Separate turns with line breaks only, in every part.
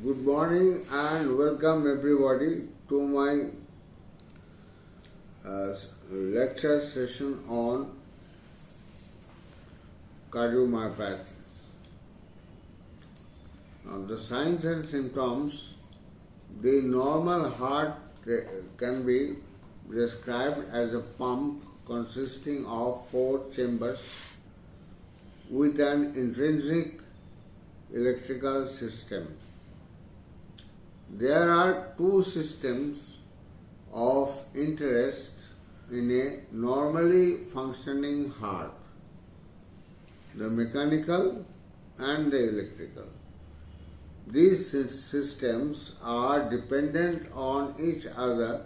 Good morning and welcome everybody to my lecture session on cardiomyopathy. Now, the signs and symptoms, the normal heart can be described as a pump consisting of 4 chambers with an intrinsic electrical system. There are 2 systems of interest in a normally functioning heart, the mechanical and the electrical. These systems are dependent on each other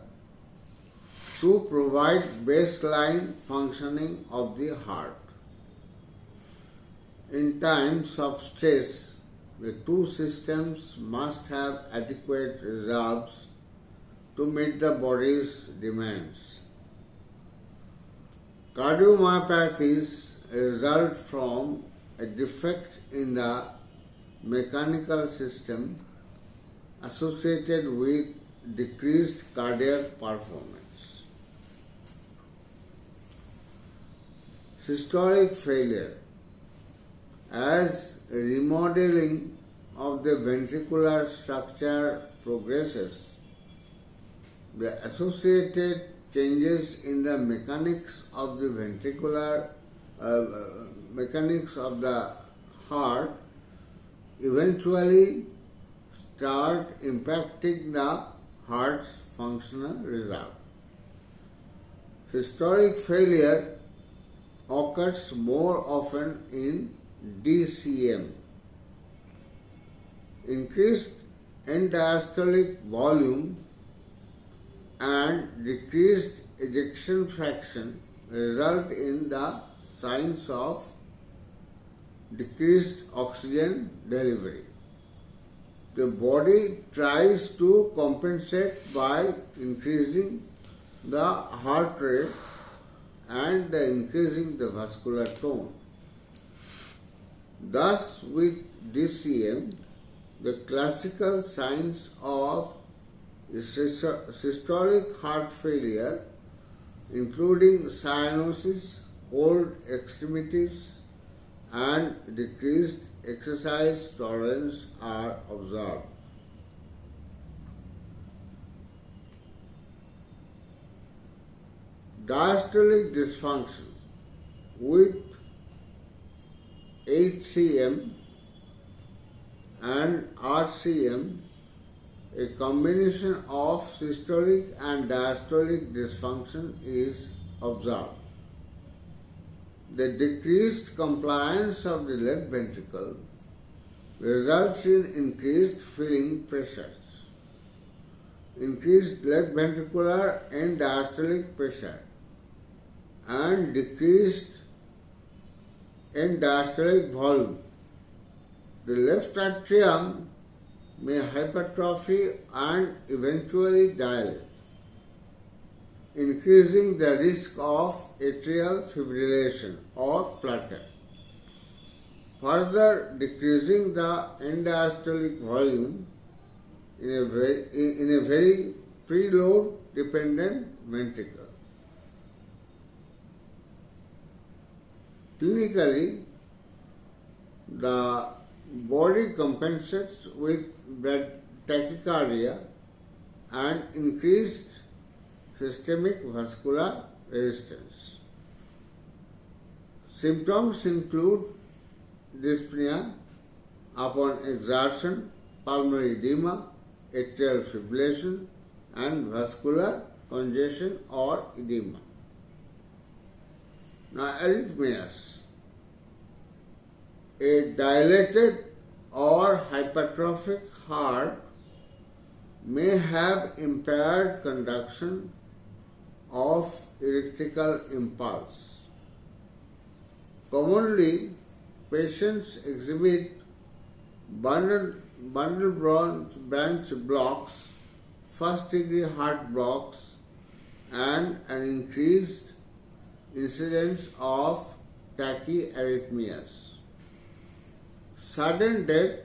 to provide baseline functioning of the heart. In times of stress, the 2 systems must have adequate reserves to meet the body's demands. Cardiomyopathies result from a defect in the mechanical system associated with decreased cardiac performance. Systolic failure. As remodeling of the ventricular structure progresses, the associated changes in the mechanics of the mechanics of the heart eventually start impacting the heart's functional result. Systolic failure occurs more often in DCM. Increased end-diastolic volume and decreased ejection fraction result in the signs of decreased oxygen delivery. The body tries to compensate by increasing the heart rate and increasing the vascular tone. Thus, with DCM, the classical signs of systolic heart failure, including cyanosis, cold extremities, and decreased exercise tolerance, are observed. Diastolic dysfunction with HCM and RCM, a combination of systolic and diastolic dysfunction is observed. The decreased compliance of the left ventricle results in increased filling pressures, increased left ventricular and diastolic pressure, and decreased end-diastolic volume. The left atrium may hypertrophy and eventually dilate, increasing the risk of atrial fibrillation or flutter. Further decreasing the end-diastolic volume in a very preload dependent ventricle. Clinically, the body compensates with tachycardia and increased systemic vascular resistance. Symptoms include dyspnea upon exertion, pulmonary edema, atrial fibrillation, and vascular congestion or edema. Now, arrhythmias. A dilated or hypertrophic heart may have impaired conduction of electrical impulse. Commonly, patients exhibit bundle branch blocks, first-degree heart blocks, and an increased incidence of tachyarrhythmias. Sudden death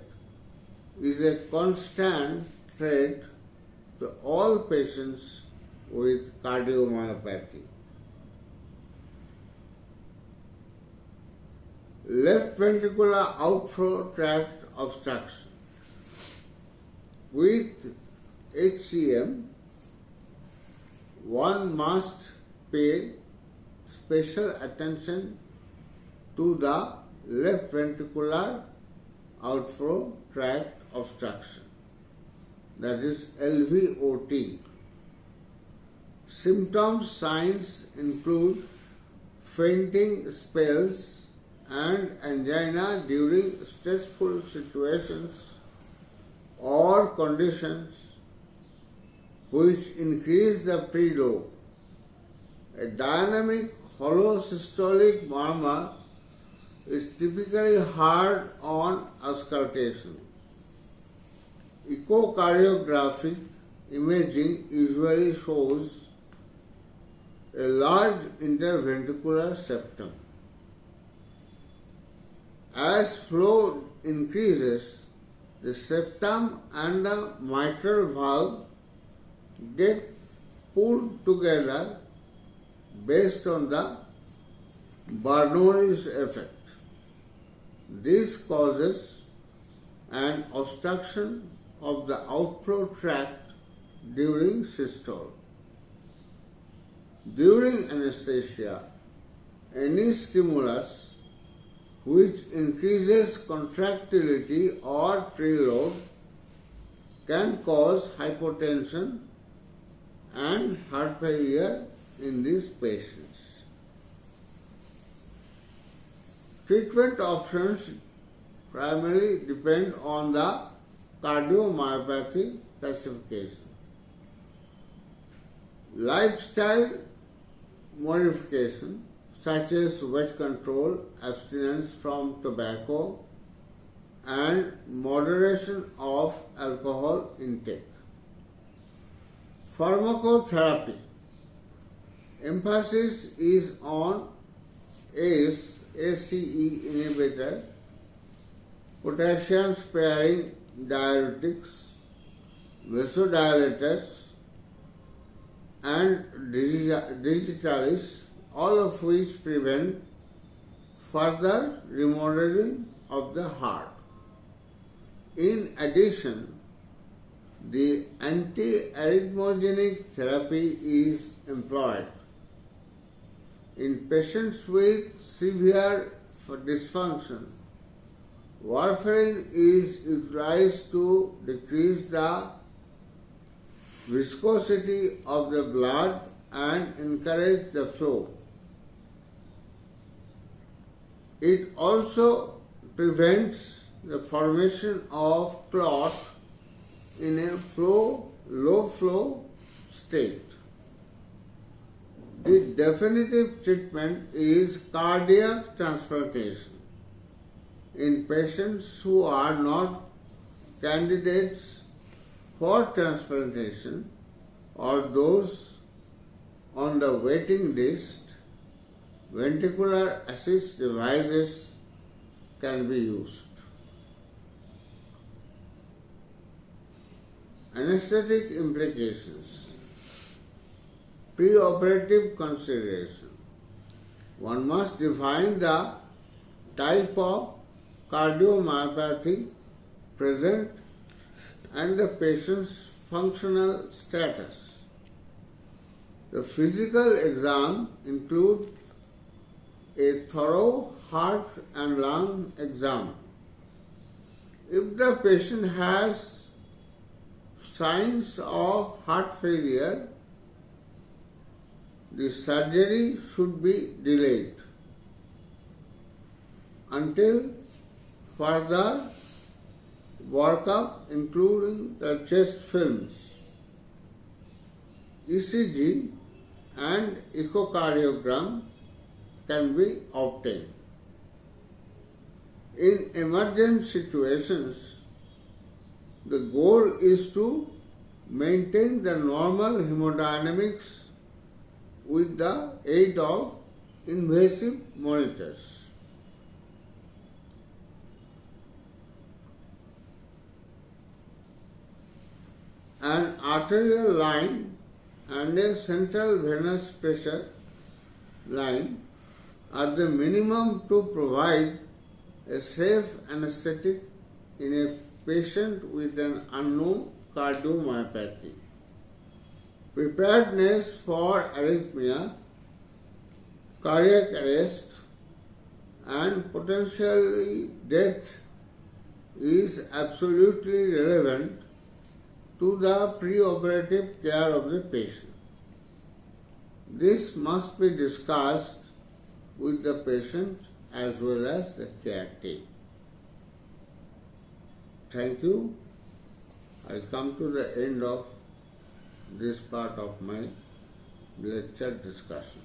is a constant threat to all patients with cardiomyopathy. Left ventricular outflow tract obstruction. With HCM, one must pay special attention to the left ventricular outflow tract obstruction, that is LVOT. Symptoms, signs include fainting spells and angina during stressful situations or conditions which increase the preload. A dynamic hollow systolic murmur is typically heard on auscultation. Echocardiographic imaging usually shows a large interventricular septum. As flow increases, the septum and the mitral valve get pulled together based on the Bernoulli's effect. This causes an obstruction of the outflow tract during systole. During anesthesia, any stimulus which increases contractility or preload can cause hypotension and heart failure in these patients. Treatment options primarily depend on the cardiomyopathy classification. Lifestyle modification such as weight control, abstinence from tobacco, and moderation of alcohol intake. Pharmacotherapy. Emphasis is on ACE inhibitor, potassium sparing diuretics, vasodilators, and digitalis, all of which prevent further remodeling of the heart. In addition, the antiarrhythmogenic therapy is employed. In patients with severe dysfunction, warfarin is utilized to decrease the viscosity of the blood and encourage the flow. It also prevents the formation of clot in a low flow state. The definitive treatment is cardiac transplantation in patients who are not candidates for transplantation or those on the waiting list. Ventricular assist devices can be used. Anesthetic implications. Preoperative consideration. One must define the type of cardiomyopathy present and the patient's functional status. The physical exam includes a thorough heart and lung exam. If the patient has signs of heart failure, the surgery should be delayed until further workup, including the chest films, ECG, and echocardiogram can be obtained. In emergent situations, the goal is to maintain the normal hemodynamics with the aid of invasive monitors. an arterial line and a central venous pressure line are the minimum to provide a safe anesthetic in a patient with an unknown cardiomyopathy. Preparedness for arrhythmia, cardiac arrest, and potentially death is absolutely relevant to the preoperative care of the patient. This must be discussed with the patient as well as the care team. Thank you. I come to the end of this part of my lecture discussion.